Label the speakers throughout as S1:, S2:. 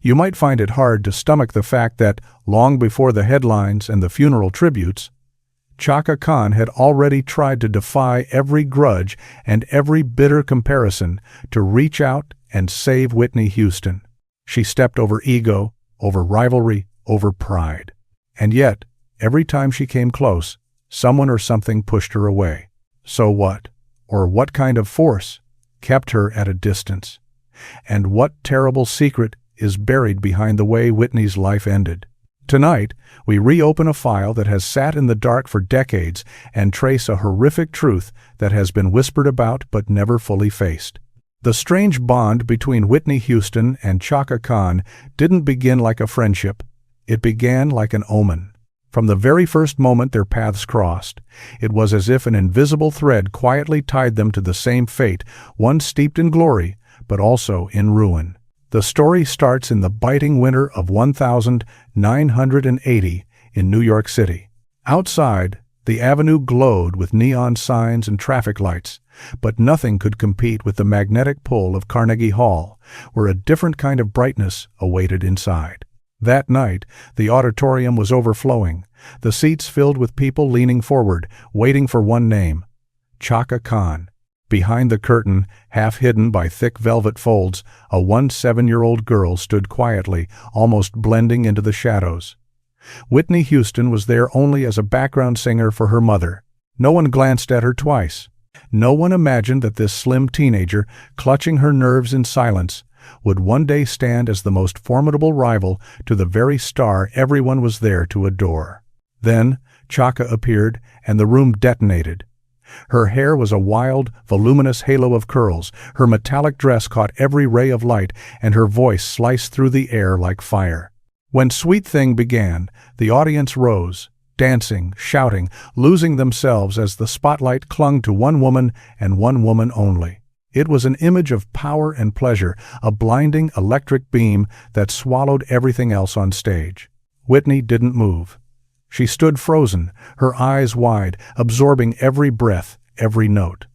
S1: You might find it hard to stomach the fact that, long before the headlines and the funeral tributes, Chaka Khan had already tried to defy every grudge and every bitter comparison to reach out and save Whitney Houston. She stepped over ego, over rivalry, over pride. And yet, every time she came close, someone or something pushed her away. So what, or what kind of force, kept her at a distance? And what terrible secret is buried behind the way Whitney's life ended? Tonight, we reopen a file that has sat in the dark for decades and trace a horrific truth that has been whispered about but never fully faced. The strange bond between Whitney Houston and Chaka Khan didn't begin like a friendship. It began like an omen. From the very first moment their paths crossed, it was as if an invisible thread quietly tied them to the same fate, one steeped in glory, but also in ruin. The story starts in the biting winter of 1980 in New York City. Outside, the avenue glowed with neon signs and traffic lights, but nothing could compete with the magnetic pull of Carnegie Hall, where a different kind of brightness awaited inside. That night, the auditorium was overflowing, the seats filled with people leaning forward, waiting for one name: Chaka Khan. Behind the curtain, half hidden by thick velvet folds, a 17-year-old girl stood quietly, almost blending into the shadows. Whitney Houston was there only as a background singer for her mother. No one glanced at her twice. No one imagined that this slim teenager, clutching her nerves in silence, would one day stand as the most formidable rival to the very star everyone was there to adore. Then, Chaka appeared, and the room detonated. Her hair was a wild, voluminous halo of curls, her metallic dress caught every ray of light, and her voice sliced through the air like fire. When Sweet Thing began, the audience rose, dancing, shouting, losing themselves as the spotlight clung to one woman and one woman only. It was an image of power and pleasure, a blinding electric beam that swallowed everything else on stage. Whitney didn't move. She stood frozen, her eyes wide, absorbing every breath, every note.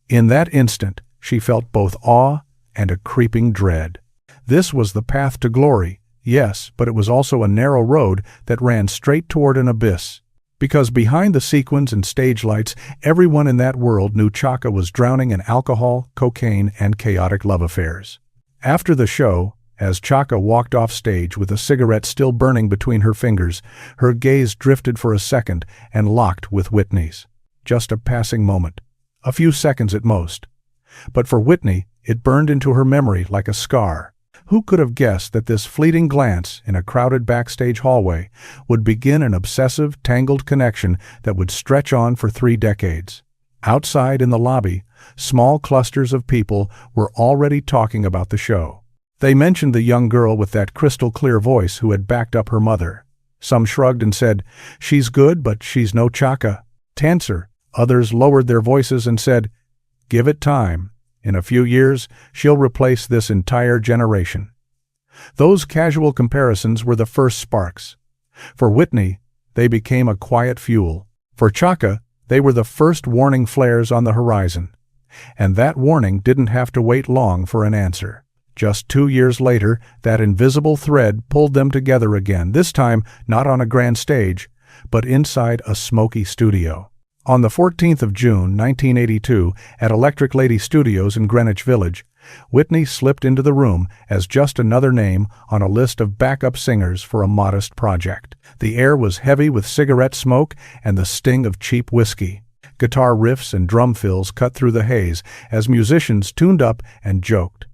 S1: In that instant, she felt both awe and a creeping dread. This was the path to glory, yes, but it was also a narrow road that ran straight toward an abyss. Because behind the sequins and stage lights, everyone in that world knew Chaka was drowning in alcohol, cocaine, and chaotic love affairs. After the show, as Chaka walked off stage with a cigarette still burning between her fingers, her gaze drifted for a second and locked with Whitney's. Just a passing moment. A few seconds at most. But for Whitney, it burned into her memory like a scar. Who could have guessed that this fleeting glance in a crowded backstage hallway would begin an obsessive, tangled connection that would stretch on for 3 decades? Outside in the lobby, small clusters of people were already talking about the show. They mentioned the young girl with that crystal-clear voice who had backed up her mother. Some shrugged and said, "She's good, but she's no Chaka." Tancer. Others lowered their voices and said, "Give it time. In a few years, she'll replace this entire generation." Those casual comparisons were the first sparks. For Whitney, they became a quiet fuel. For Chaka, they were the first warning flares on the horizon. And that warning didn't have to wait long for an answer. Just 2 years later, that invisible thread pulled them together again, this time not on a grand stage, but inside a smoky studio. On the 14th of June, 1982, at Electric Lady Studios in Greenwich Village, Whitney slipped into the room as just another name on a list of backup singers for a modest project. The air was heavy with cigarette smoke and the sting of cheap whiskey. Guitar riffs and drum fills cut through the haze as musicians tuned up and joked.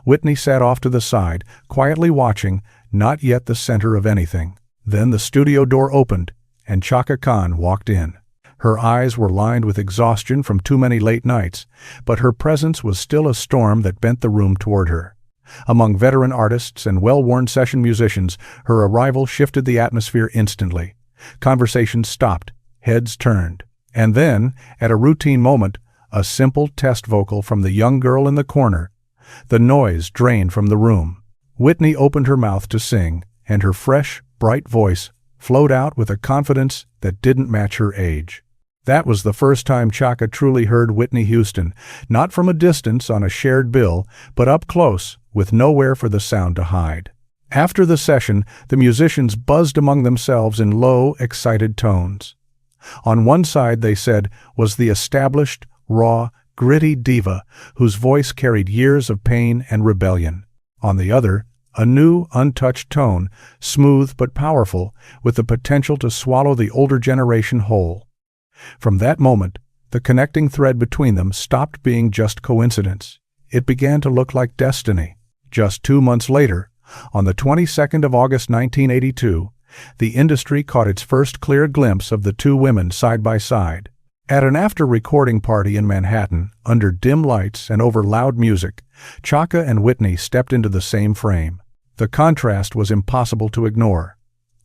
S1: Whitney sat off to the side, quietly watching, not yet the center of anything. Then the studio door opened, and Chaka Khan walked in. Her eyes were lined with exhaustion from too many late nights, but her presence was still a storm that bent the room toward her. Among veteran artists and well-worn session musicians, her arrival shifted the atmosphere instantly. Conversations stopped, heads turned. And then, at a routine moment, a simple test vocal from the young girl in the corner. The noise drained from the room. Whitney opened her mouth to sing, and her fresh, bright voice flowed out with a confidence that didn't match her age. That was the first time Chaka truly heard Whitney Houston, not from a distance on a shared bill, but up close, with nowhere for the sound to hide. After the session, the musicians buzzed among themselves in low, excited tones. On one side, they said, was the established, raw, gritty diva whose voice carried years of pain and rebellion. On the other, a new, untouched tone, smooth but powerful, with the potential to swallow the older generation whole. From that moment, the connecting thread between them stopped being just coincidence. It began to look like destiny. Just 2 months later, on the 22nd of August 1982, the industry caught its first clear glimpse of the two women side by side. At an after-recording party in Manhattan, under dim lights and over loud music, Chaka and Whitney stepped into the same frame. The contrast was impossible to ignore.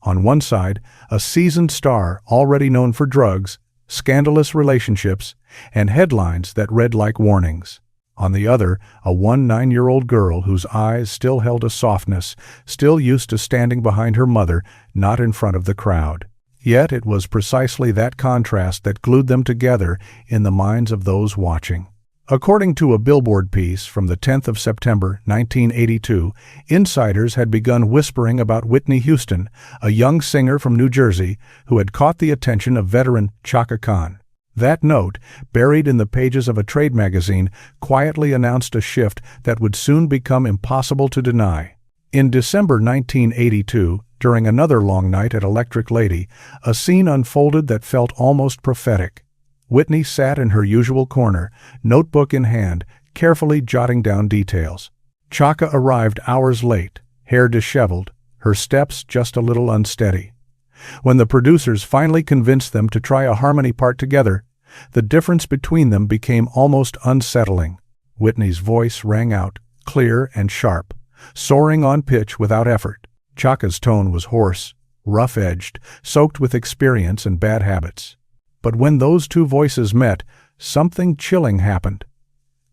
S1: On one side, a seasoned star already known for drugs, scandalous relationships, and headlines that read like warnings. On the other, a 9-year-old girl whose eyes still held a softness, still used to standing behind her mother, not in front of the crowd. Yet it was precisely that contrast that glued them together in the minds of those watching. According to a Billboard piece from the 10th of September 1982, insiders had begun whispering about Whitney Houston, a young singer from New Jersey who had caught the attention of veteran Chaka Khan. That note, buried in the pages of a trade magazine, quietly announced a shift that would soon become impossible to deny. In December 1982, during another long night at Electric Lady, a scene unfolded that felt almost prophetic. Whitney sat in her usual corner, notebook in hand, carefully jotting down details. Chaka arrived hours late, hair disheveled, her steps just a little unsteady. When the producers finally convinced them to try a harmony part together, the difference between them became almost unsettling. Whitney's voice rang out, clear and sharp, soaring on pitch without effort. Chaka's tone was hoarse, rough-edged, soaked with experience and bad habits. But when those two voices met, something chilling happened.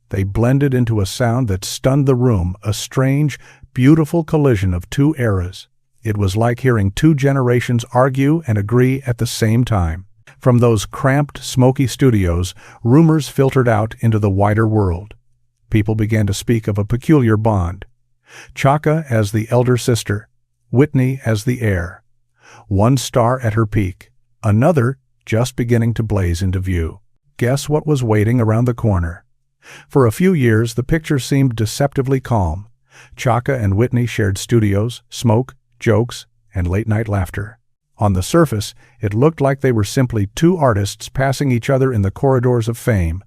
S1: They blended into a sound that stunned the room, a strange, beautiful collision of two eras. It was like hearing two generations argue and agree at the same time. From those cramped, smoky studios, rumors filtered out into the wider world. People began to speak of a peculiar bond. Chaka as the elder sister, Whitney as the heir. One star at her peak, another just beginning to blaze into view. Guess what was waiting around the corner? For a few years, the picture seemed deceptively calm. Chaka and Whitney shared studios, smoke, jokes, and late-night laughter. On the surface, it looked like they were simply two artists passing each other in the corridors of fame.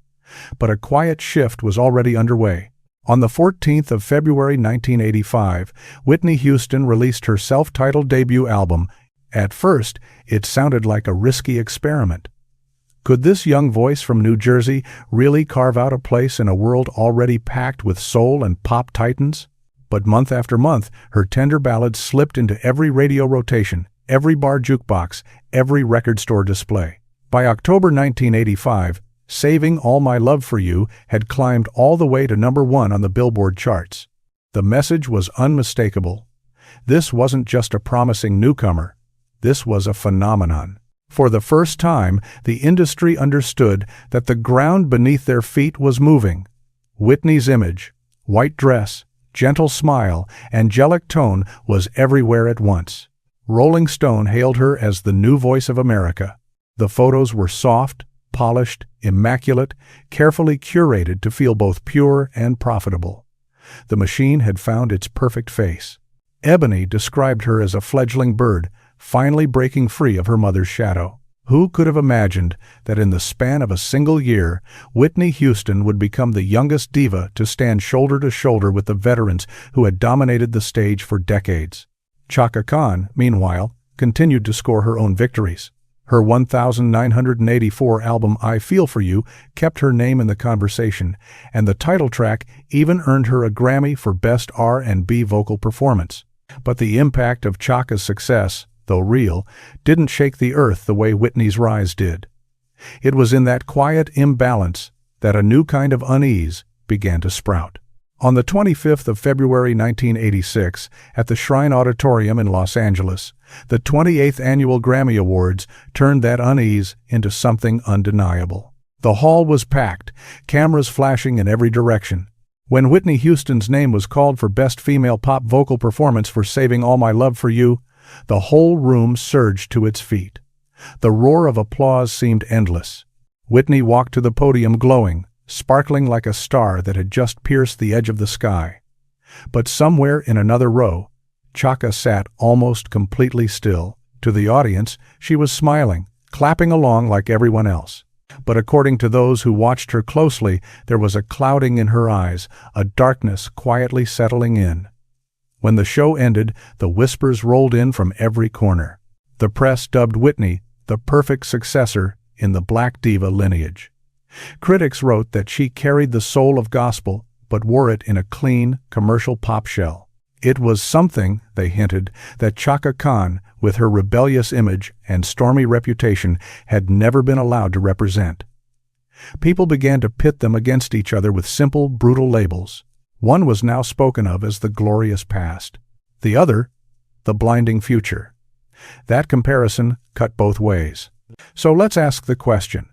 S1: But a quiet shift was already underway. On the 14th of February 1985, Whitney Houston released her self-titled debut album. At first, it sounded like a risky experiment. Could this young voice from New Jersey really carve out a place in a world already packed with soul and pop titans? But month after month, her tender ballads slipped into every radio rotation, every bar jukebox, every record store display. By October 1985, Saving All My Love for You had climbed all the way to #1 on the Billboard charts. The message was unmistakable. This wasn't just a promising newcomer. This was a phenomenon. For the first time, the industry understood that the ground beneath their feet was moving. Whitney's image, white dress, gentle smile, angelic tone was everywhere at once. Rolling Stone hailed her as the new voice of America. The photos were soft, polished, immaculate, carefully curated to feel both pure and profitable. The machine had found its perfect face. Ebony described her as a fledgling bird, finally breaking free of her mother's shadow. Who could have imagined that in the span of a single year, Whitney Houston would become the youngest diva to stand shoulder to shoulder with the veterans who had dominated the stage for decades? Chaka Khan, meanwhile, continued to score her own victories. Her 1984 album I Feel For You kept her name in the conversation, and the title track even earned her a Grammy for Best R&B Vocal Performance. But the impact of Chaka's success, though real, didn't shake the earth the way Whitney's rise did. It was in that quiet imbalance that a new kind of unease began to sprout. On the 25th of February 1986, at the Shrine Auditorium in Los Angeles, the 28th Annual Grammy Awards turned that unease into something undeniable. The hall was packed, cameras flashing in every direction. When Whitney Houston's name was called for Best Female Pop Vocal Performance for Saving All My Love for You, the whole room surged to its feet. The roar of applause seemed endless. Whitney walked to the podium glowing, sparkling like a star that had just pierced the edge of the sky. But somewhere in another row, Chaka sat almost completely still. To the audience, she was smiling, clapping along like everyone else. But according to those who watched her closely, there was a clouding in her eyes, a darkness quietly settling in. When the show ended, the whispers rolled in from every corner. The press dubbed Whitney the perfect successor in the Black Diva lineage. Critics wrote that she carried the soul of gospel, but wore it in a clean, commercial pop shell. It was something, they hinted, that Chaka Khan, with her rebellious image and stormy reputation, had never been allowed to represent. People began to pit them against each other with simple, brutal labels. One was now spoken of as the glorious past, the other, the blinding future. That comparison cut both ways. So let's ask the question.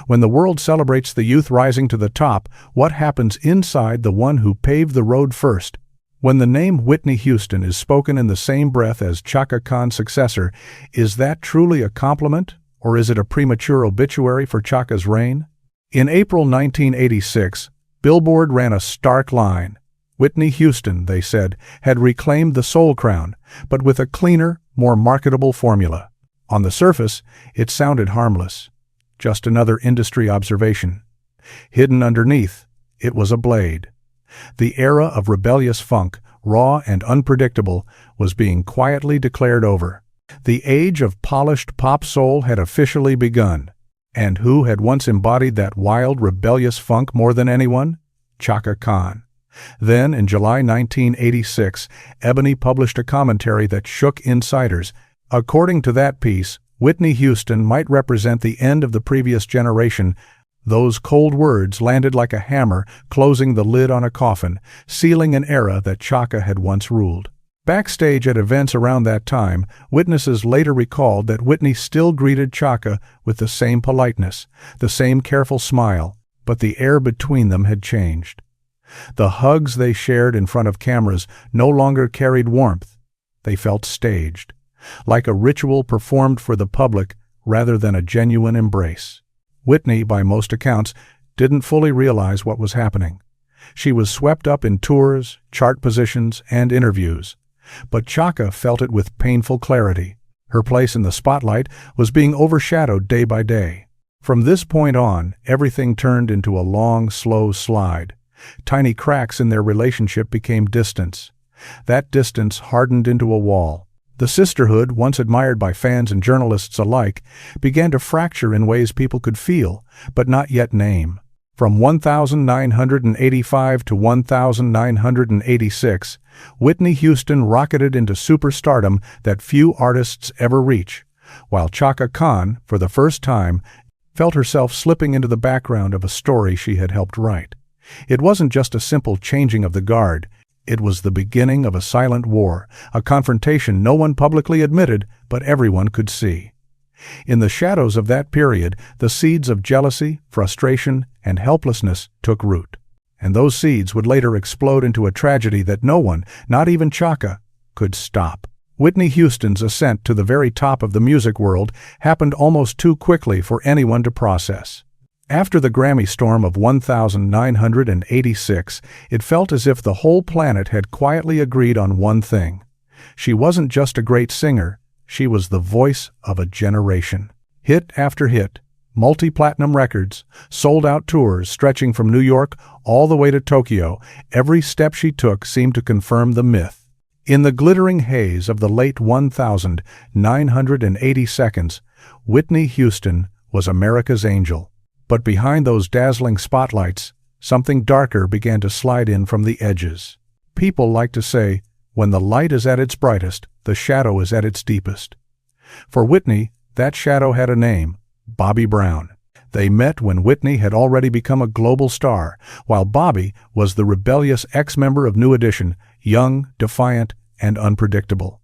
S1: When the world celebrates the youth rising to the top, what happens inside the one who paved the road first? When the name Whitney Houston is spoken in the same breath as Chaka Khan's successor, is that truly a compliment, or is it a premature obituary for Chaka's reign? In April 1986, Billboard ran a stark line. Whitney Houston, they said, had reclaimed the Soul Crown, but with a cleaner, more marketable formula. On the surface, it sounded harmless. Just another industry observation. Hidden underneath, it was a blade. The era of rebellious funk, raw and unpredictable, was being quietly declared over. The age of polished pop soul had officially begun. And who had once embodied that wild, rebellious funk more than anyone? Chaka Khan. Then, in July 1986, Ebony published a commentary that shook insiders. According to that piece, Whitney Houston might represent the end of the previous generation. Those cold words landed like a hammer, closing the lid on a coffin, sealing an era that Chaka had once ruled. Backstage at events around that time, witnesses later recalled that Whitney still greeted Chaka with the same politeness, the same careful smile, but the air between them had changed. The hugs they shared in front of cameras no longer carried warmth. They felt staged, like a ritual performed for the public rather than a genuine embrace. Whitney, by most accounts, didn't fully realize what was happening. She was swept up in tours, chart positions, and interviews. But Chaka felt it with painful clarity. Her place in the spotlight was being overshadowed day by day. From this point on, everything turned into a long, slow slide. Tiny cracks in their relationship became distance. That distance hardened into a wall. The sisterhood, once admired by fans and journalists alike, began to fracture in ways people could feel, but not yet name. From 1985 to 1986, Whitney Houston rocketed into superstardom that few artists ever reach, while Chaka Khan, for the first time, felt herself slipping into the background of a story she had helped write. It wasn't just a simple changing of the guard. It was the beginning of a silent war, a confrontation no one publicly admitted, but everyone could see. In the shadows of that period, the seeds of jealousy, frustration, and helplessness took root. And those seeds would later explode into a tragedy that no one, not even Chaka, could stop. Whitney Houston's ascent to the very top of the music world happened almost too quickly for anyone to process. After the Grammy storm of 1986, it felt as if the whole planet had quietly agreed on one thing. She wasn't just a great singer, she was the voice of a generation. Hit after hit, multi-platinum records, sold-out tours stretching from New York all the way to Tokyo, every step she took seemed to confirm the myth. In the glittering haze of the late 1980 seconds, Whitney Houston was America's angel. But behind those dazzling spotlights, something darker began to slide in from the edges. People like to say, when the light is at its brightest, the shadow is at its deepest. For Whitney, that shadow had a name, Bobby Brown. They met when Whitney had already become a global star, while Bobby was the rebellious ex-member of New Edition, young, defiant, and unpredictable.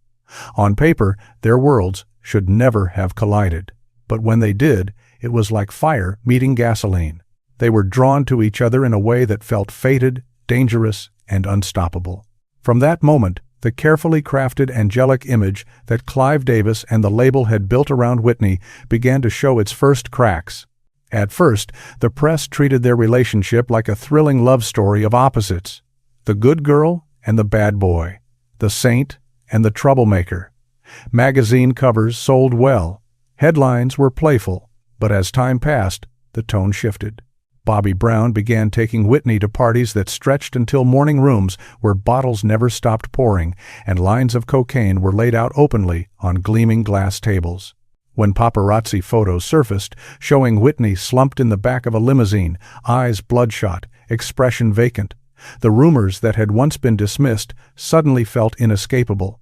S1: On paper, their worlds should never have collided. But when they did, it was like fire meeting gasoline. They were drawn to each other in a way that felt fated, dangerous, and unstoppable. From that moment, the carefully crafted angelic image that Clive Davis and the label had built around Whitney began to show its first cracks. At first, the press treated their relationship like a thrilling love story of opposites: the good girl and the bad boy, the saint and the troublemaker. Magazine covers sold well. Headlines were playful, but as time passed, the tone shifted. Bobby Brown began taking Whitney to parties that stretched until morning rooms where bottles never stopped pouring and lines of cocaine were laid out openly on gleaming glass tables. When paparazzi photos surfaced, showing Whitney slumped in the back of a limousine, eyes bloodshot, expression vacant, the rumors that had once been dismissed suddenly felt inescapable.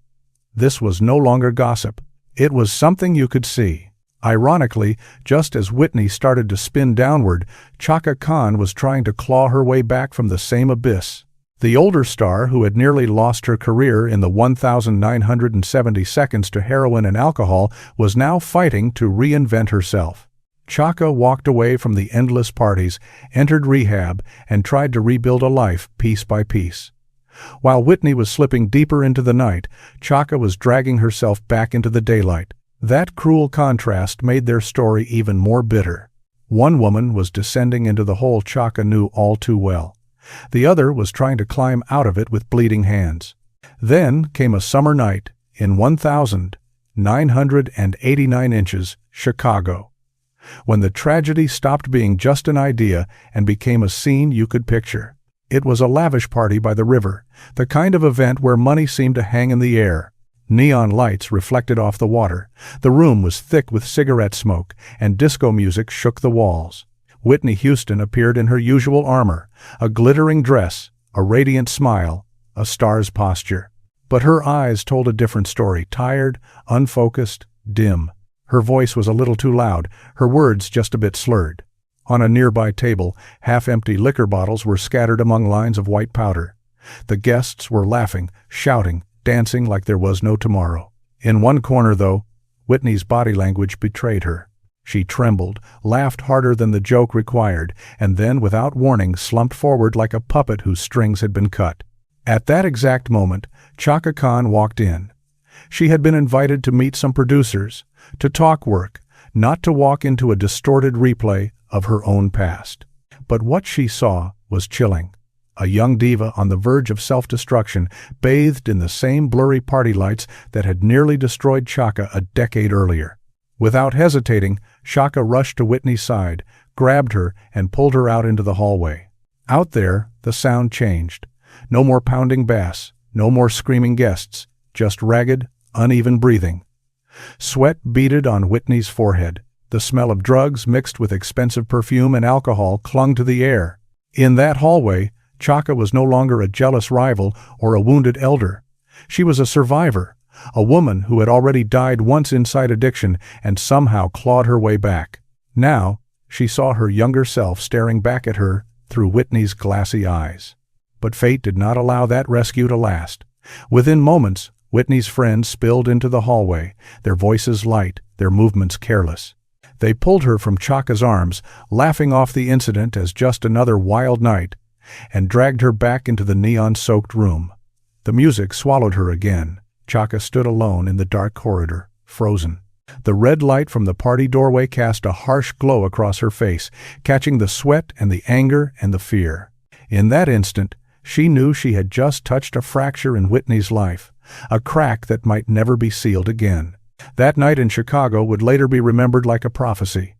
S1: This was no longer gossip. It was something you could see. Ironically, just as Whitney started to spin downward, Chaka Khan was trying to claw her way back from the same abyss. The older star, who had nearly lost her career in the 1,970 seconds to heroin and alcohol, was now fighting to reinvent herself. Chaka walked away from the endless parties, entered rehab, and tried to rebuild a life piece by piece. While Whitney was slipping deeper into the night, Chaka was dragging herself back into the daylight. That cruel contrast made their story even more bitter. One woman was descending into the hole Chaka knew all too well. The other was trying to climb out of it with bleeding hands. Then came a summer night in 1,989 inches, Chicago, when the tragedy stopped being just an idea and became a scene you could picture. It was a lavish party by the river, the kind of event where money seemed to hang in the air. Neon lights reflected off the water. The room was thick with cigarette smoke, and disco music shook the walls. Whitney Houston appeared in her usual armor, a glittering dress, a radiant smile, a star's posture. But her eyes told a different story, tired, unfocused, dim. Her voice was a little too loud, her words just a bit slurred. On a nearby table, half-empty liquor bottles were scattered among lines of white powder. The guests were laughing, shouting, dancing like there was no tomorrow. In one corner, though, Whitney's body language betrayed her. She trembled, laughed harder than the joke required, and then, without warning, slumped forward like a puppet whose strings had been cut. At that exact moment, Chaka Khan walked in. She had been invited to meet some producers, to talk work, not to walk into a distorted replay of her own past. But what she saw was chilling. A young diva on the verge of self-destruction, bathed in the same blurry party lights that had nearly destroyed Chaka a decade earlier. Without hesitating, Chaka rushed to Whitney's side, grabbed her, and pulled her out into the hallway. Out there, the sound changed. No more pounding bass, no more screaming guests, just ragged, uneven breathing. Sweat beaded on Whitney's forehead. The smell of drugs mixed with expensive perfume and alcohol clung to the air. In that hallway, Chaka was no longer a jealous rival or a wounded elder. She was a survivor, a woman who had already died once inside addiction and somehow clawed her way back. Now, she saw her younger self staring back at her through Whitney's glassy eyes. But fate did not allow that rescue to last. Within moments, Whitney's friends spilled into the hallway, their voices light, their movements careless. They pulled her from Chaka's arms, laughing off the incident as just another wild night, and dragged her back into the neon-soaked room. The music swallowed her again. Chaka stood alone in the dark corridor, frozen. The red light from the party doorway cast a harsh glow across her face, catching the sweat and the anger and the fear. In that instant, she knew she had just touched a fracture in Whitney's life, a crack that might never be sealed again. That night in Chicago would later be remembered like a prophecy.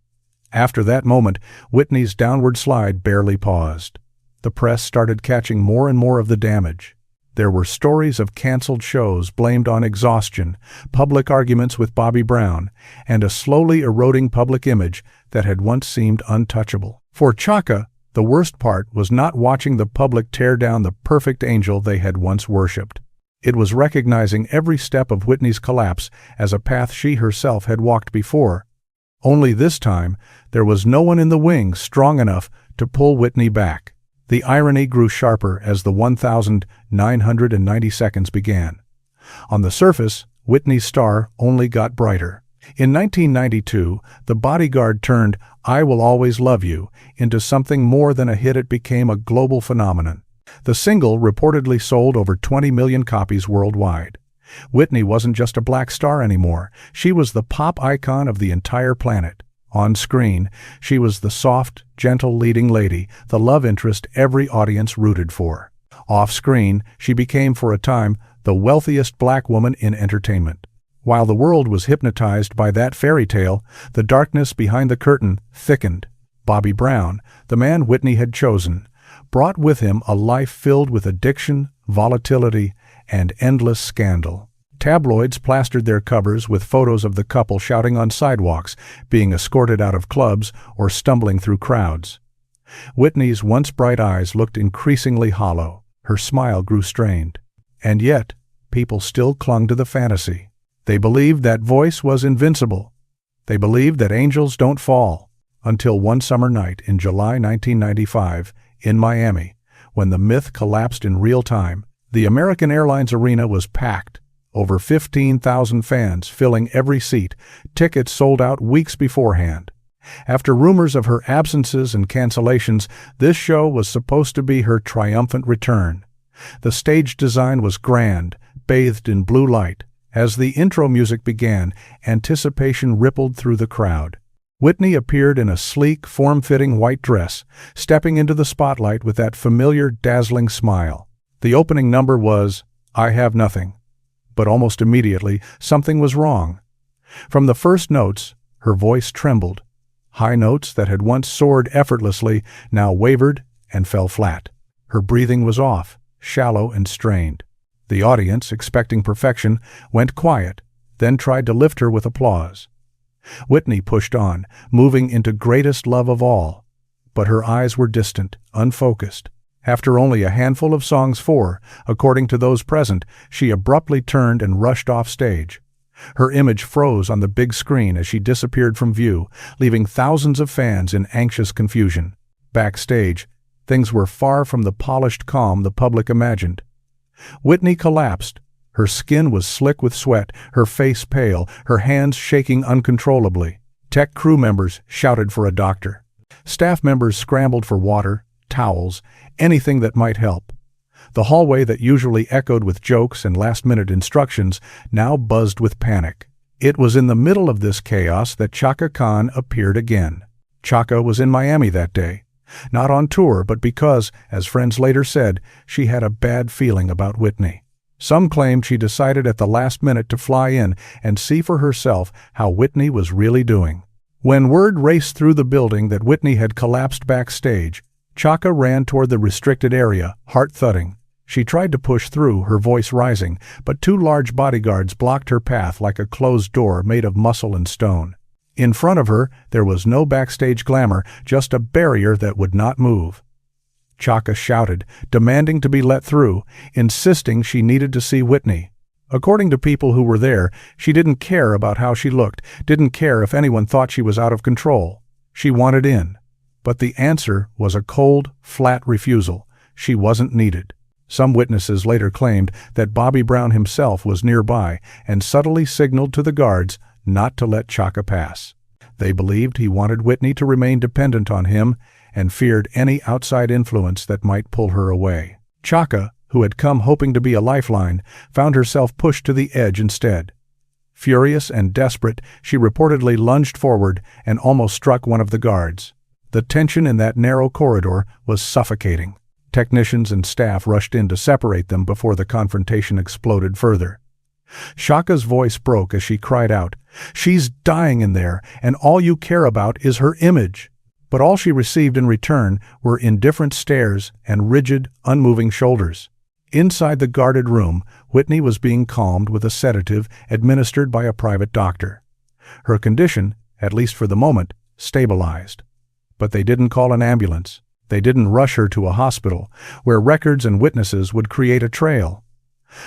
S1: After that moment, Whitney's downward slide barely paused. The press started catching more and more of the damage. There were stories of canceled shows blamed on exhaustion, public arguments with Bobby Brown, and a slowly eroding public image that had once seemed untouchable. For Chaka, the worst part was not watching the public tear down the perfect angel they had once worshipped. It was recognizing every step of Whitney's collapse as a path she herself had walked before. Only this time, there was no one in the wings strong enough to pull Whitney back. The irony grew sharper as the 1,990 seconds began. On the surface, Whitney's star only got brighter. In 1992, The Bodyguard turned "I Will Always Love You" into something more than a hit. It became a global phenomenon. The single reportedly sold over 20 million copies worldwide. Whitney wasn't just a black star anymore. She was the pop icon of the entire planet. On screen, she was the soft, gentle leading lady, the love interest every audience rooted for. Off-screen, she became for a time the wealthiest black woman in entertainment. While the world was hypnotized by that fairy tale, the darkness behind the curtain thickened. Bobby Brown, the man Whitney had chosen, brought with him a life filled with addiction, volatility, and endless scandal. Tabloids plastered their covers with photos of the couple shouting on sidewalks, being escorted out of clubs, or stumbling through crowds. Whitney's once bright eyes looked increasingly hollow. Her smile grew strained. And yet, people still clung to the fantasy. They believed that voice was invincible. They believed that angels don't fall. Until one summer night in July 1995, in Miami, when the myth collapsed in real time, the American Airlines Arena was packed. Over 15,000 fans filling every seat, tickets sold out weeks beforehand. After rumors of her absences and cancellations, this show was supposed to be her triumphant return. The stage design was grand, bathed in blue light. As the intro music began, anticipation rippled through the crowd. Whitney appeared in a sleek, form-fitting white dress, stepping into the spotlight with that familiar, dazzling smile. The opening number was, "I Have Nothing." But almost immediately, something was wrong. From the first notes, her voice trembled. High notes that had once soared effortlessly now wavered and fell flat. Her breathing was off, shallow and strained. The audience, expecting perfection, went quiet, then tried to lift her with applause. Whitney pushed on, moving into greatest love of all. But her eyes were distant, unfocused. After only a handful of songs according to those present, she abruptly turned and rushed off stage. Her image froze on the big screen as she disappeared from view, leaving thousands of fans in anxious confusion. Backstage, things were far from the polished calm the public imagined. Whitney collapsed. Her skin was slick with sweat, her face pale, her hands shaking uncontrollably. Tech crew members shouted for a doctor. Staff members scrambled for water, towels, anything that might help. The hallway that usually echoed with jokes and last-minute instructions now buzzed with panic. It was in the middle of this chaos that Chaka Khan appeared again. Chaka was in Miami that day. Not on tour, but because, as friends later said, she had a bad feeling about Whitney. Some claimed she decided at the last minute to fly in and see for herself how Whitney was really doing. When word raced through the building that Whitney had collapsed backstage, Chaka ran toward the restricted area, heart thudding. She tried to push through, her voice rising, but two large bodyguards blocked her path like a closed door made of muscle and stone. In front of her, there was no backstage glamour, just a barrier that would not move. Chaka shouted, demanding to be let through, insisting she needed to see Whitney. According to people who were there, she didn't care about how she looked, didn't care if anyone thought she was out of control. She wanted in. But the answer was a cold, flat refusal. She wasn't needed. Some witnesses later claimed that Bobby Brown himself was nearby and subtly signaled to the guards not to let Chaka pass. They believed he wanted Whitney to remain dependent on him and feared any outside influence that might pull her away. Chaka, who had come hoping to be a lifeline, found herself pushed to the edge instead. Furious and desperate, she reportedly lunged forward and almost struck one of the guards. The tension in that narrow corridor was suffocating. Technicians and staff rushed in to separate them before the confrontation exploded further. Chaka's voice broke as she cried out, "She's dying in there, and all you care about is her image." But all she received in return were indifferent stares and rigid, unmoving shoulders. Inside the guarded room, Whitney was being calmed with a sedative administered by a private doctor. Her condition, at least for the moment, stabilized. But they didn't call an ambulance. They didn't rush her to a hospital, where records and witnesses would create a trail.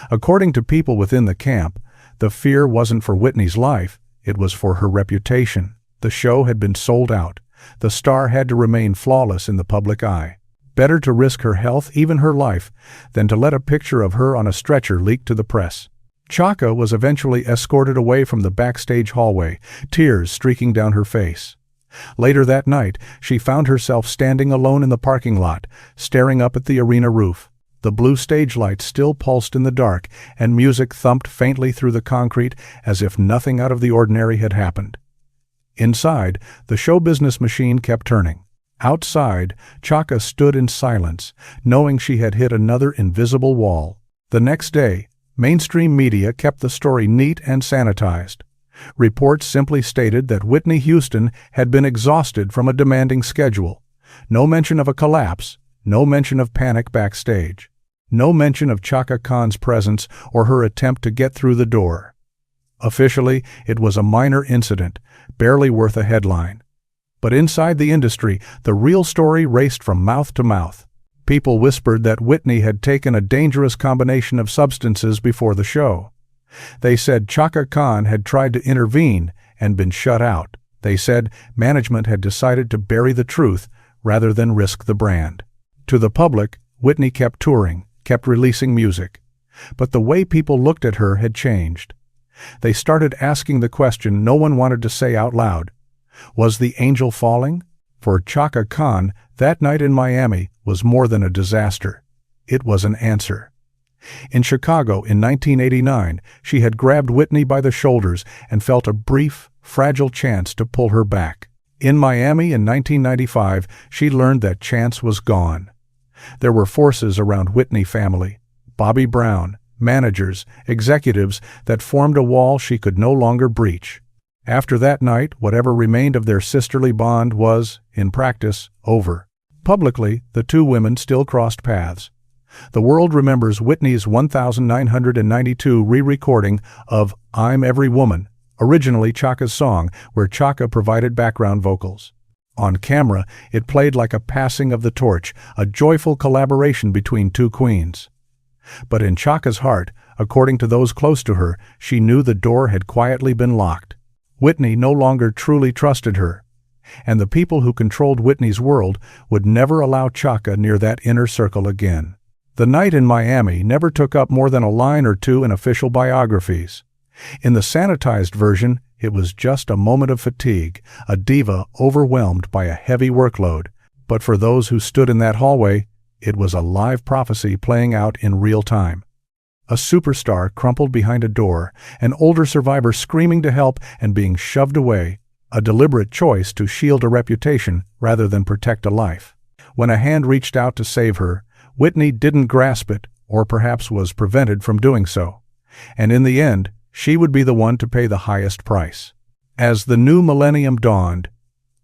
S1: According to people within the camp, the fear wasn't for Whitney's life, it was for her reputation. The show had been sold out. The star had to remain flawless in the public eye. Better to risk her health, even her life, than to let a picture of her on a stretcher leak to the press. Chaka was eventually escorted away from the backstage hallway, tears streaking down her face. Later that night, she found herself standing alone in the parking lot, staring up at the arena roof. The blue stage lights still pulsed in the dark, and music thumped faintly through the concrete as if nothing out of the ordinary had happened. Inside, the show business machine kept turning. Outside, Chaka stood in silence, knowing she had hit another invisible wall. The next day, mainstream media kept the story neat and sanitized. Reports simply stated that Whitney Houston had been exhausted from a demanding schedule. No mention of a collapse, no mention of panic backstage. No mention of Chaka Khan's presence or her attempt to get through the door. Officially, it was a minor incident, barely worth a headline. But inside the industry, the real story raced from mouth to mouth. People whispered that Whitney had taken a dangerous combination of substances before the show. They said Chaka Khan had tried to intervene and been shut out. They said management had decided to bury the truth rather than risk the brand. To the public, Whitney kept touring, kept releasing music. But the way people looked at her had changed. They started asking the question no one wanted to say out loud. Was the angel falling? For Chaka Khan, that night in Miami was more than a disaster. It was an answer. In Chicago in 1989, she had grabbed Whitney by the shoulders and felt a brief, fragile chance to pull her back. In Miami in 1995, she learned that chance was gone. There were forces around Whitney family, Bobby Brown, managers, executives that formed a wall she could no longer breach. After that night, whatever remained of their sisterly bond was, in practice, over. Publicly, the two women still crossed paths. The world remembers Whitney's 1992 re-recording of I'm Every Woman, originally Chaka's song, where Chaka provided background vocals. On camera, it played like a passing of the torch, a joyful collaboration between two queens. But in Chaka's heart, according to those close to her, she knew the door had quietly been locked. Whitney no longer truly trusted her, and the people who controlled Whitney's world would never allow Chaka near that inner circle again. The night in Miami never took up more than a line or two in official biographies. In the sanitized version, it was just a moment of fatigue, a diva overwhelmed by a heavy workload. But for those who stood in that hallway, it was a live prophecy playing out in real time. A superstar crumpled behind a door, an older survivor screaming to help and being shoved away, a deliberate choice to shield a reputation rather than protect a life. When a hand reached out to save her, Whitney didn't grasp it, or perhaps was prevented from doing so. And in the end, she would be the one to pay the highest price. As the new millennium dawned,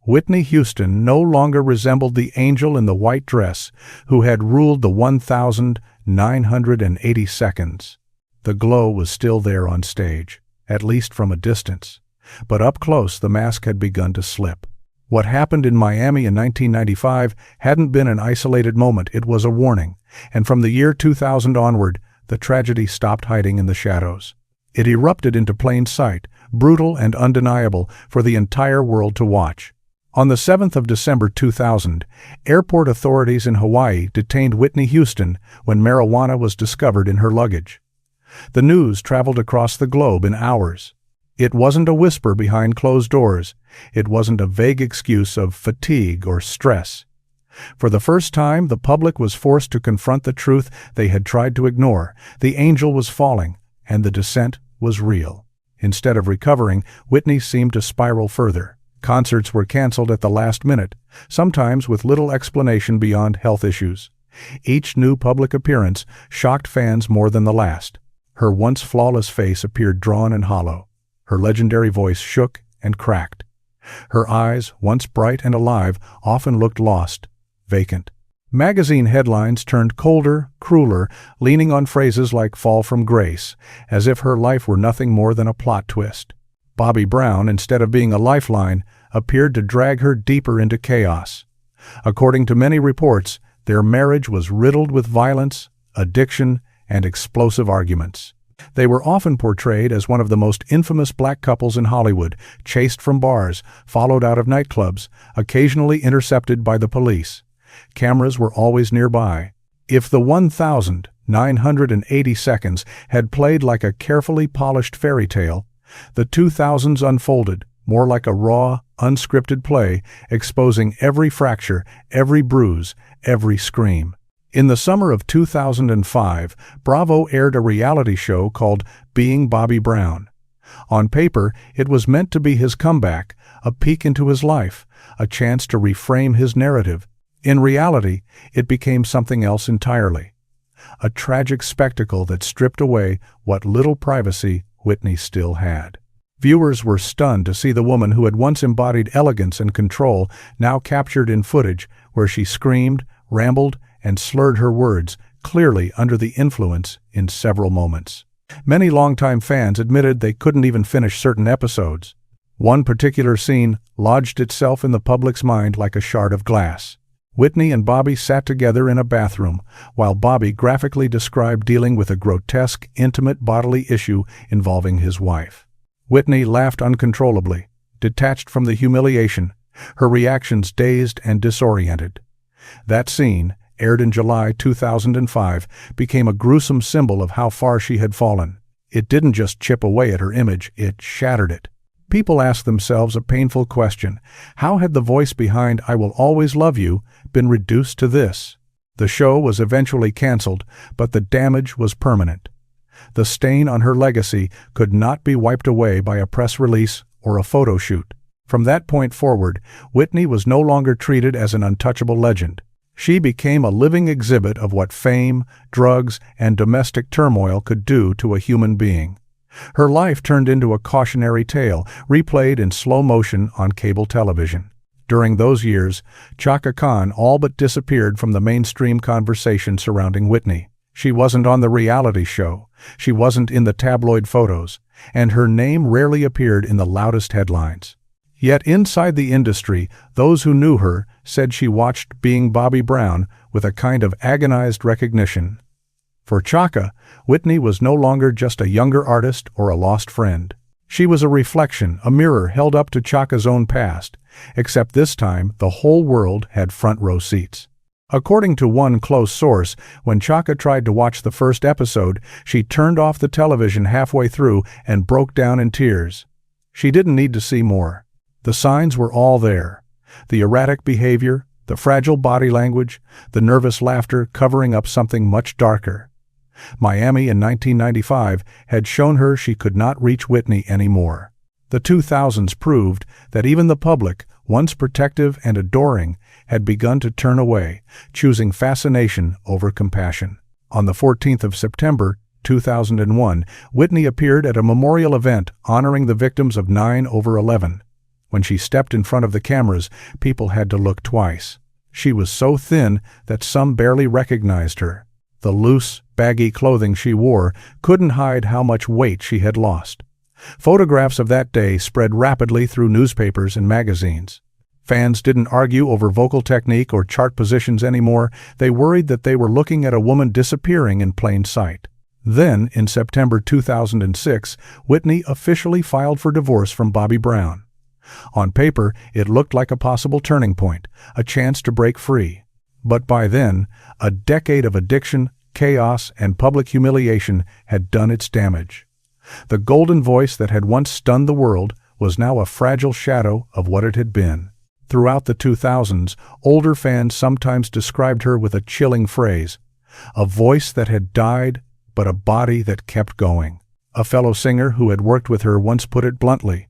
S1: Whitney Houston no longer resembled the angel in the white dress who had ruled the 1,980 seconds. The glow was still there on stage, at least from a distance. But up close, the mask had begun to slip. What happened in Miami in 1995 hadn't been an isolated moment, it was a warning. And from the year 2000 onward, the tragedy stopped hiding in the shadows. It erupted into plain sight, brutal and undeniable for the entire world to watch. On the 7th of December 2000, airport authorities in Hawaii detained Whitney Houston when marijuana was discovered in her luggage. The news traveled across the globe in hours. It wasn't a whisper behind closed doors. It wasn't a vague excuse of fatigue or stress. For the first time, the public was forced to confront the truth they had tried to ignore. The angel was falling, and the descent was real. Instead of recovering, Whitney seemed to spiral further. Concerts were canceled at the last minute, sometimes with little explanation beyond health issues. Each new public appearance shocked fans more than the last. Her once flawless face appeared drawn and hollow. Her legendary voice shook and cracked. Her eyes, once bright and alive, often looked lost, vacant. Magazine headlines turned colder, crueler, leaning on phrases like fall from grace, as if her life were nothing more than a plot twist. Bobby Brown, instead of being a lifeline, appeared to drag her deeper into chaos. According to many reports, their marriage was riddled with violence, addiction, and explosive arguments. They were often portrayed as one of the most infamous black couples in Hollywood, chased from bars, followed out of nightclubs, occasionally intercepted by the police. Cameras were always nearby. If the 1,980 seconds had played like a carefully polished fairy tale, the 2000s unfolded, more like a raw, unscripted play, exposing every fracture, every bruise, every scream. In the summer of 2005, Bravo aired a reality show called Being Bobby Brown. On paper, it was meant to be his comeback, a peek into his life, a chance to reframe his narrative. In reality, it became something else entirely. A tragic spectacle that stripped away what little privacy Whitney still had. Viewers were stunned to see the woman who had once embodied elegance and control now captured in footage where she screamed, rambled, and slurred her words, clearly under the influence in several moments. Many longtime fans admitted they couldn't even finish certain episodes. One particular scene lodged itself in the public's mind like a shard of glass. Whitney and Bobby sat together in a bathroom, while Bobby graphically described dealing with a grotesque, intimate bodily issue involving his wife. Whitney laughed uncontrollably, detached from the humiliation, her reactions dazed and disoriented. That scene, aired in July 2005, became a gruesome symbol of how far she had fallen. It didn't just chip away at her image, it shattered it. People asked themselves a painful question: how had the voice behind "I Will Always Love You" been reduced to this? The show was eventually canceled, but the damage was permanent. The stain on her legacy could not be wiped away by a press release or a photo shoot. From that point forward, Whitney was no longer treated as an untouchable legend. She became a living exhibit of what fame, drugs, and domestic turmoil could do to a human being. Her life turned into a cautionary tale, replayed in slow motion on cable television. During those years, Chaka all but disappeared from the mainstream conversation surrounding Whitney. She wasn't on the reality show, she wasn't in the tabloid photos, and her name rarely appeared in the loudest headlines. Yet inside the industry, those who knew her said she watched Being Bobby Brown with a kind of agonized recognition. For Chaka, Whitney was no longer just a younger artist or a lost friend. She was a reflection, a mirror held up to Chaka's own past, except this time the whole world had front-row seats. According to one close source, when Chaka tried to watch the first episode, she turned off the television halfway through and broke down in tears. She didn't need to see more. The signs were all there. The erratic behavior, the fragile body language, the nervous laughter covering up something much darker. Miami in 1995 had shown her she could not reach Whitney anymore. The 2000s proved that even the public, once protective and adoring, had begun to turn away, choosing fascination over compassion. On the 14th of September, 2001, Whitney appeared at a memorial event honoring the victims of 9/11. When she stepped in front of the cameras, people had to look twice. She was so thin that some barely recognized her. The loose, baggy clothing she wore couldn't hide how much weight she had lost. Photographs of that day spread rapidly through newspapers and magazines. Fans didn't argue over vocal technique or chart positions anymore. They worried that they were looking at a woman disappearing in plain sight. Then, in September 2006, Whitney officially filed for divorce from Bobby Brown. On paper, it looked like a possible turning point, a chance to break free. But by then, a decade of addiction, chaos, and public humiliation had done its damage. The golden voice that had once stunned the world was now a fragile shadow of what it had been. Throughout the 2000s, older fans sometimes described her with a chilling phrase: a voice that had died, but a body that kept going. A fellow singer who had worked with her once put it bluntly: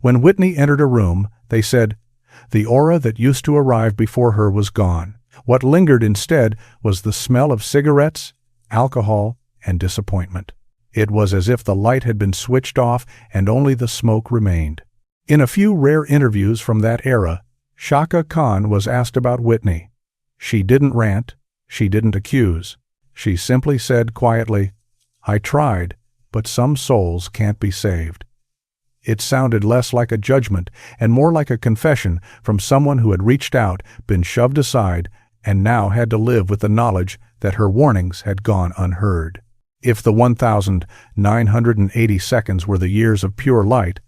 S1: when Whitney entered a room, they said, the aura that used to arrive before her was gone. What lingered instead was the smell of cigarettes, alcohol, and disappointment. It was as if the light had been switched off and only the smoke remained. In a few rare interviews from that era, Chaka was asked about Whitney. She didn't rant, she didn't accuse. She simply said quietly, "I tried, but some souls can't be saved." It sounded less like a judgment and more like a confession from someone who had reached out, been shoved aside, and now had to live with the knowledge that her warnings had gone unheard. If the 1,980 seconds were the years of pure light,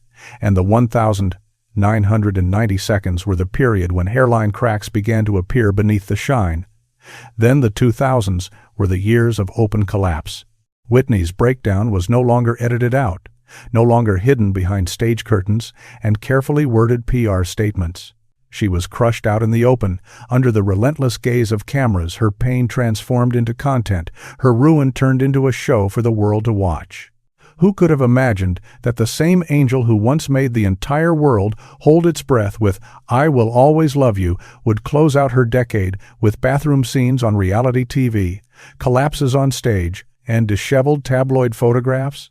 S1: and the 1,990 seconds were the period when hairline cracks began to appear beneath the shine, then the 2000s were the years of open collapse. Whitney's breakdown was no longer edited out, no longer hidden behind stage curtains and carefully worded PR statements. She was crushed out in the open, under the relentless gaze of cameras, her pain transformed into content, her ruin turned into a show for the world to watch. Who could have imagined that the same angel who once made the entire world hold its breath with "I Will Always Love You" would close out her decade with bathroom scenes on reality TV, collapses on stage, and disheveled tabloid photographs?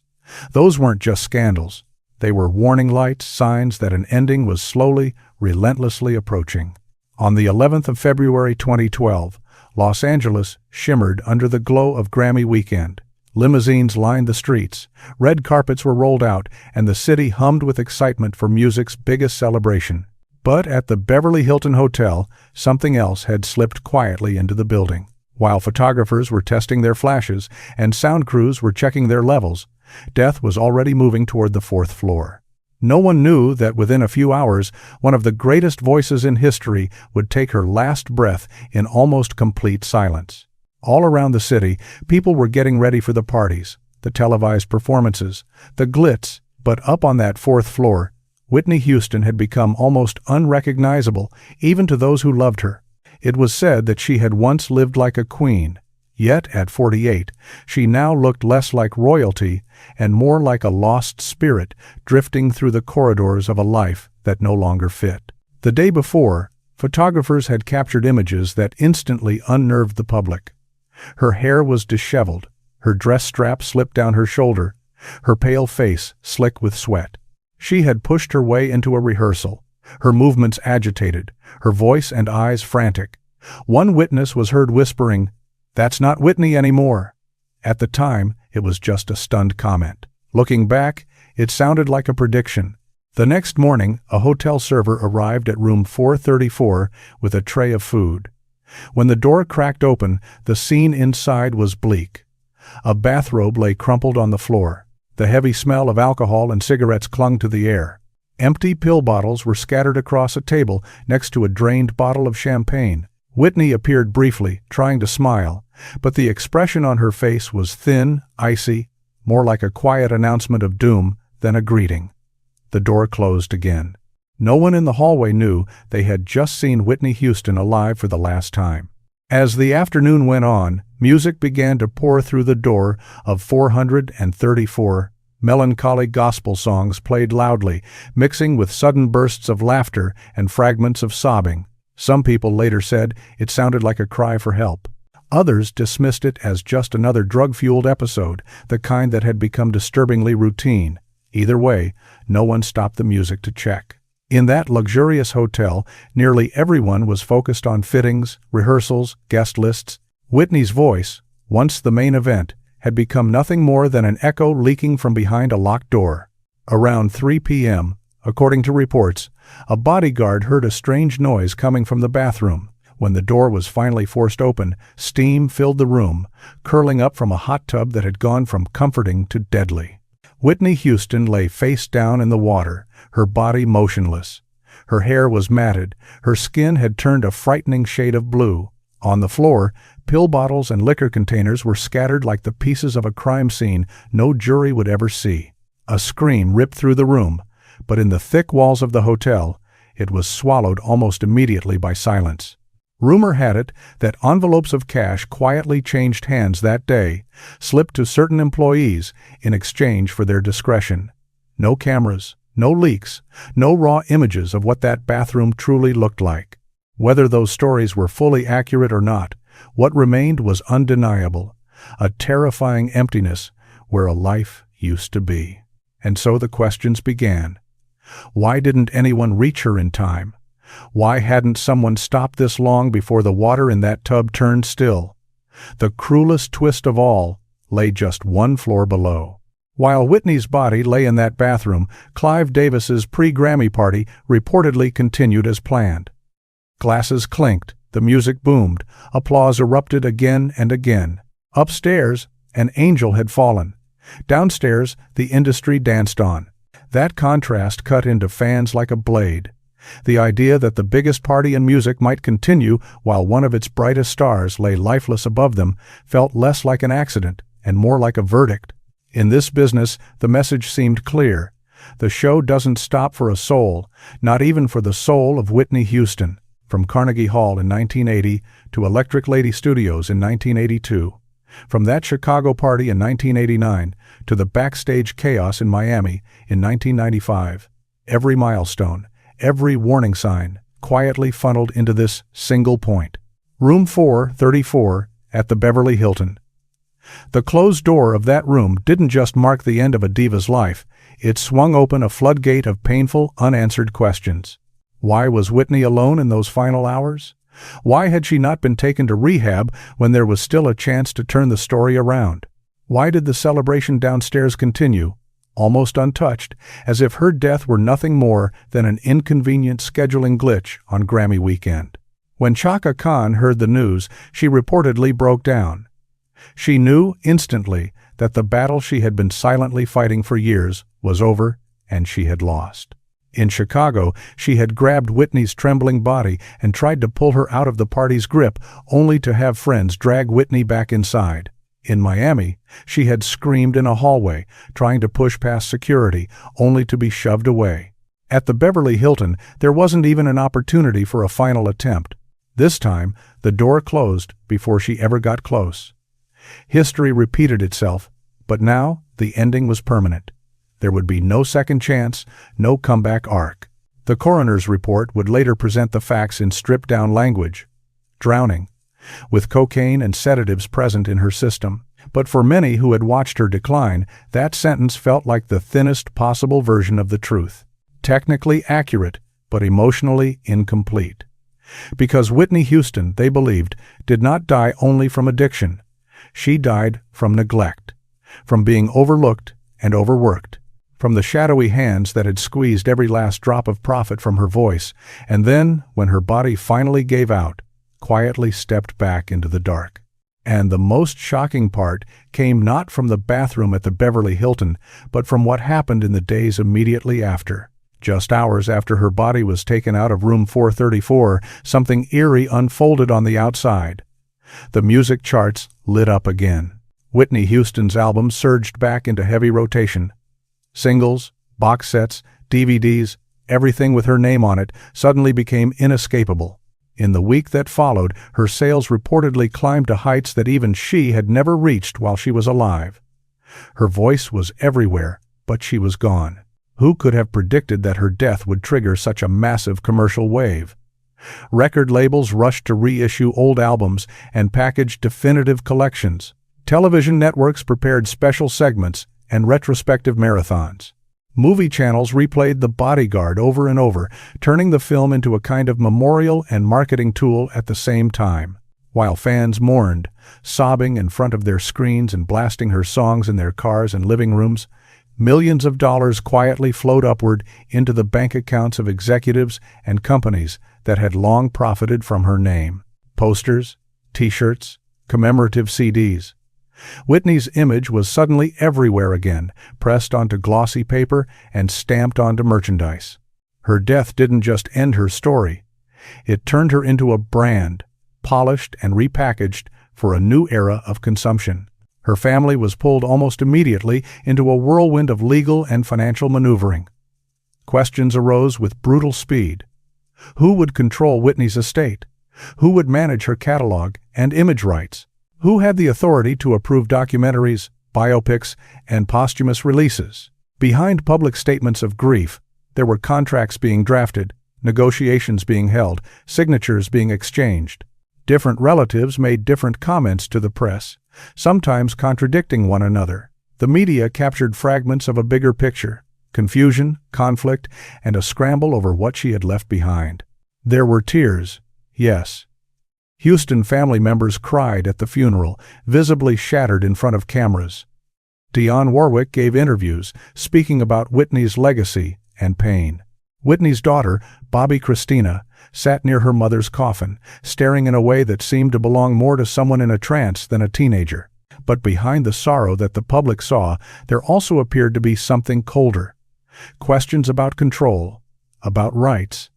S1: Those weren't just scandals. They were warning lights, signs that an ending was slowly, relentlessly approaching. On the 11th of February 2012, Los Angeles shimmered under the glow of Grammy weekend. Limousines lined the streets, red carpets were rolled out, and the city hummed with excitement for music's biggest celebration. But at the Beverly Hilton Hotel, something else had slipped quietly into the building. While photographers were testing their flashes and sound crews were checking their levels, death was already moving toward the fourth floor. No one knew that within a few hours, one of the greatest voices in history would take her last breath in almost complete silence. All around the city, people were getting ready for the parties, the televised performances, the glitz, but up on that fourth floor, Whitney Houston had become almost unrecognizable, even to those who loved her. It was said that she had once lived like a queen, yet at 48, she now looked less like royalty and more like a lost spirit drifting through the corridors of a life that no longer fit. The day before, photographers had captured images that instantly unnerved the public. Her hair was disheveled, her dress strap slipped down her shoulder, her pale face slick with sweat. She had pushed her way into a rehearsal, her movements agitated, her voice and eyes frantic. One witness was heard whispering, "That's not Whitney anymore." At the time, it was just a stunned comment. Looking back, it sounded like a prediction. The next morning, a hotel server arrived at room 434 with a tray of food. When the door cracked open, the scene inside was bleak. A bathrobe lay crumpled on the floor. The heavy smell of alcohol and cigarettes clung to the air. Empty pill bottles were scattered across a table next to a drained bottle of champagne. Whitney appeared briefly, trying to smile, but the expression on her face was thin, icy, more like a quiet announcement of doom than a greeting. The door closed again. No one in the hallway knew they had just seen Whitney Houston alive for the last time. As the afternoon went on, music began to pour through the door of 434. Melancholy gospel songs played loudly, mixing with sudden bursts of laughter and fragments of sobbing. Some people later said it sounded like a cry for help. Others dismissed it as just another drug-fueled episode, the kind that had become disturbingly routine. Either way, no one stopped the music to check. In that luxurious hotel, nearly everyone was focused on fittings, rehearsals, guest lists. Whitney's voice, once the main event, had become nothing more than an echo leaking from behind a locked door. Around 3 p.m., according to reports, a bodyguard heard a strange noise coming from the bathroom. When the door was finally forced open, steam filled the room, curling up from a hot tub that had gone from comforting to deadly. Whitney Houston lay face down in the water, her body motionless. Her hair was matted, her skin had turned a frightening shade of blue. On the floor, pill bottles and liquor containers were scattered like the pieces of a crime scene no jury would ever see. A scream ripped through the room, but in the thick walls of the hotel, it was swallowed almost immediately by silence. Rumor had it that envelopes of cash quietly changed hands that day, slipped to certain employees in exchange for their discretion. No cameras, no leaks, no raw images of what that bathroom truly looked like. Whether those stories were fully accurate or not, what remained was undeniable, a terrifying emptiness where a life used to be. And so the questions began. Why didn't anyone reach her in time? Why hadn't someone stopped this long before the water in that tub turned still? The cruelest twist of all lay just one floor below. While Whitney's body lay in that bathroom, Clive Davis's pre-Grammy party reportedly continued as planned. Glasses clinked, the music boomed, applause erupted again and again. Upstairs, an angel had fallen. Downstairs, the industry danced on. That contrast cut into fans like a blade. The idea that the biggest party in music might continue while one of its brightest stars lay lifeless above them felt less like an accident and more like a verdict. In this business, the message seemed clear. The show doesn't stop for a soul, not even for the soul of Whitney Houston. From Carnegie Hall in 1980 to Electric Lady Studios in 1982. From that Chicago party in 1989 to the backstage chaos in Miami in 1995. Every milestone, every warning sign, quietly funneled into this single point. Room 434 at the Beverly Hilton. The closed door of that room didn't just mark the end of a diva's life, it swung open a floodgate of painful, unanswered questions. Why was Whitney alone in those final hours? Why had she not been taken to rehab when there was still a chance to turn the story around? Why did the celebration downstairs continue, almost untouched, as if her death were nothing more than an inconvenient scheduling glitch on Grammy weekend? When Chaka Khan heard the news, she reportedly broke down. She knew instantly that the battle she had been silently fighting for years was over and she had lost. In Chicago, she had grabbed Whitney's trembling body and tried to pull her out of the party's grip, only to have friends drag Whitney back inside. In Miami, she had screamed in a hallway, trying to push past security, only to be shoved away. At the Beverly Hilton, there wasn't even an opportunity for a final attempt. This time, the door closed before she ever got close. History repeated itself, but now the ending was permanent. There would be no second chance, no comeback arc. The coroner's report would later present the facts in stripped-down language. Drowning, with cocaine and sedatives present in her system. But for many who had watched her decline, that sentence felt like the thinnest possible version of the truth. Technically accurate, but emotionally incomplete. Because Whitney Houston, they believed, did not die only from addiction. She died from neglect, from being overlooked and overworked, from the shadowy hands that had squeezed every last drop of profit from her voice, and then, when her body finally gave out, quietly stepped back into the dark. And the most shocking part came not from the bathroom at the Beverly Hilton, but from what happened in the days immediately after. Just hours after her body was taken out of room 434, something eerie unfolded on the outside. The music charts lit up again. Whitney Houston's albums surged back into heavy rotation. Singles, box sets, DVDs, everything with her name on it suddenly became inescapable. In the week that followed, her sales reportedly climbed to heights that even she had never reached while she was alive. Her voice was everywhere, but she was gone. Who could have predicted that her death would trigger such a massive commercial wave? Record labels rushed to reissue old albums and package definitive collections. Television networks prepared special segments and retrospective marathons. Movie channels replayed The Bodyguard over and over, turning the film into a kind of memorial and marketing tool at the same time. While fans mourned, sobbing in front of their screens and blasting her songs in their cars and living rooms, millions of dollars quietly flowed upward into the bank accounts of executives and companies that had long profited from her name. Posters, T-shirts, commemorative CDs. Whitney's image was suddenly everywhere again, pressed onto glossy paper and stamped onto merchandise. Her death didn't just end her story. It turned her into a brand, polished and repackaged for a new era of consumption. Her family was pulled almost immediately into a whirlwind of legal and financial maneuvering. Questions arose with brutal speed. Who would control Whitney's estate? Who would manage her catalog and image rights? Who had the authority to approve documentaries, biopics, and posthumous releases? Behind public statements of grief, there were contracts being drafted, negotiations being held, signatures being exchanged. Different relatives made different comments to the press, sometimes contradicting one another. The media captured fragments of a bigger picture, confusion, conflict, and a scramble over what she had left behind. There were tears, yes. Houston family members cried at the funeral, visibly shattered in front of cameras. Dionne Warwick gave interviews, speaking about Whitney's legacy and pain. Whitney's daughter, Bobby Christina, sat near her mother's coffin, staring in a way that seemed to belong more to someone in a trance than a teenager. But behind the sorrow that the public saw, there also appeared to be something colder. Questions about control, about rights,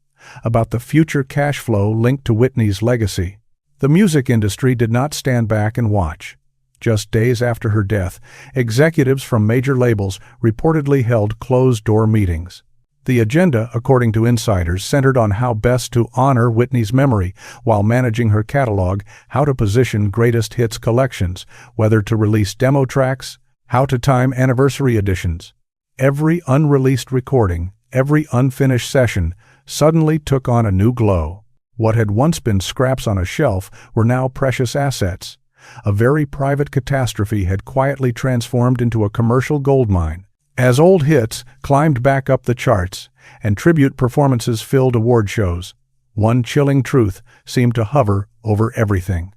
S1: about the future cash flow linked to Whitney's legacy. The music industry did not stand back and watch. Just days after her death, executives from major labels reportedly held closed-door meetings. The agenda, according to insiders, centered on how best to honor Whitney's memory while managing her catalog, how to position greatest hits collections, whether to release demo tracks, how to time anniversary editions. Every unreleased recording, every unfinished session, suddenly took on a new glow. What had once been scraps on a shelf were now precious assets. A very private catastrophe had quietly transformed into a commercial goldmine. As old hits climbed back up the charts and tribute performances filled award shows, one chilling truth seemed to hover over everything.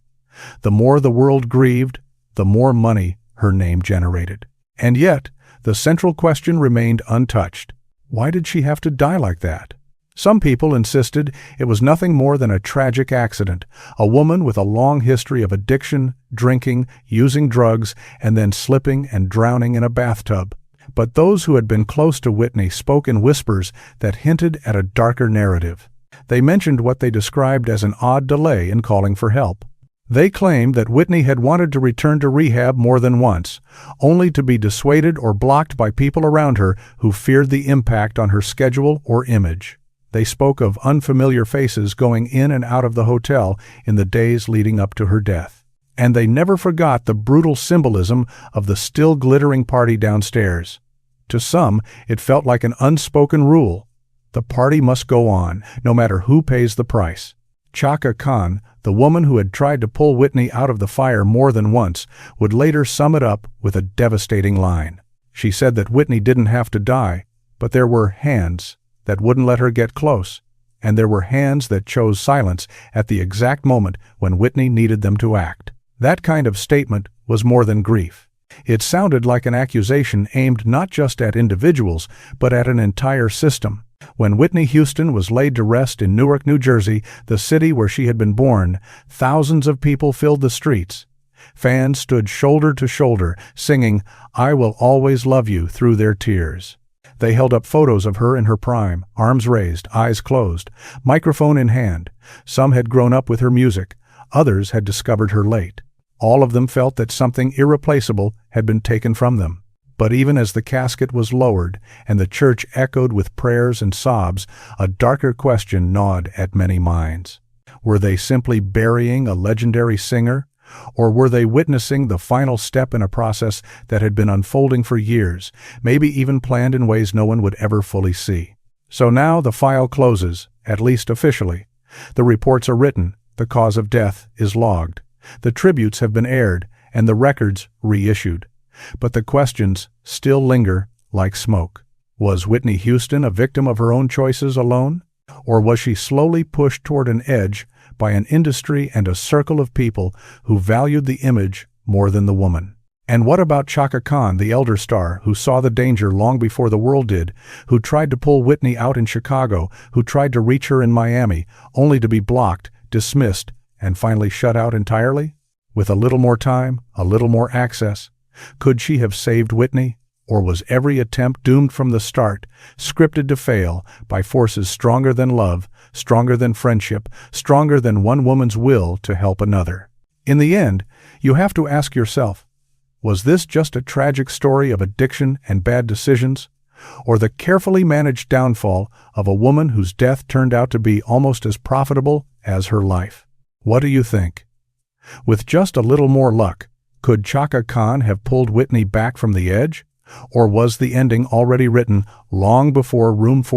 S1: The more the world grieved, the more money her name generated. And yet, the central question remained untouched. Why did she have to die like that? Some people insisted it was nothing more than a tragic accident, a woman with a long history of addiction, drinking, using drugs, and then slipping and drowning in a bathtub. But those who had been close to Whitney spoke in whispers that hinted at a darker narrative. They mentioned what they described as an odd delay in calling for help. They claimed that Whitney had wanted to return to rehab more than once, only to be dissuaded or blocked by people around her who feared the impact on her schedule or image. They spoke of unfamiliar faces going in and out of the hotel in the days leading up to her death. And they never forgot the brutal symbolism of the still glittering party downstairs. To some, it felt like an unspoken rule. The party must go on, no matter who pays the price. Chaka, the woman who had tried to pull Whitney out of the fire more than once, would later sum it up with a devastating line. She said that Whitney didn't have to die, but there were hands that wouldn't let her get close, and there were hands that chose silence at the exact moment when Whitney needed them to act. That kind of statement was more than grief. It sounded like an accusation aimed not just at individuals, but at an entire system. When Whitney Houston was laid to rest in Newark, New Jersey, the city where she had been born, thousands of people filled the streets. Fans stood shoulder to shoulder, singing, "I Will Always Love You," through their tears. They held up photos of her in her prime, arms raised, eyes closed, microphone in hand. Some had grown up with her music. Others had discovered her late. All of them felt that something irreplaceable had been taken from them. But even as the casket was lowered and the church echoed with prayers and sobs, a darker question gnawed at many minds. Were they simply burying a legendary singer? Or were they witnessing the final step in a process that had been unfolding for years, maybe even planned in ways no one would ever fully see? So now the file closes, at least officially. The reports are written, the cause of death is logged. The tributes have been aired, and the records reissued. But the questions still linger like smoke. Was Whitney Houston a victim of her own choices alone? Or was she slowly pushed toward an edge by an industry and a circle of people who valued the image more than the woman? And what about Chaka, the elder star, who saw the danger long before the world did, who tried to pull Whitney out in Chicago, who tried to reach her in Miami, only to be blocked, dismissed, and finally shut out entirely? With a little more time, a little more access, could she have saved Whitney? Or was every attempt doomed from the start, scripted to fail by forces stronger than love, stronger than friendship, stronger than one woman's will to help another? In the end, you have to ask yourself, was this just a tragic story of addiction and bad decisions? Or the carefully managed downfall of a woman whose death turned out to be almost as profitable as her life? What do you think? With just a little more luck, could Chaka have pulled Whitney back from the edge? Or was the ending already written long before Room 4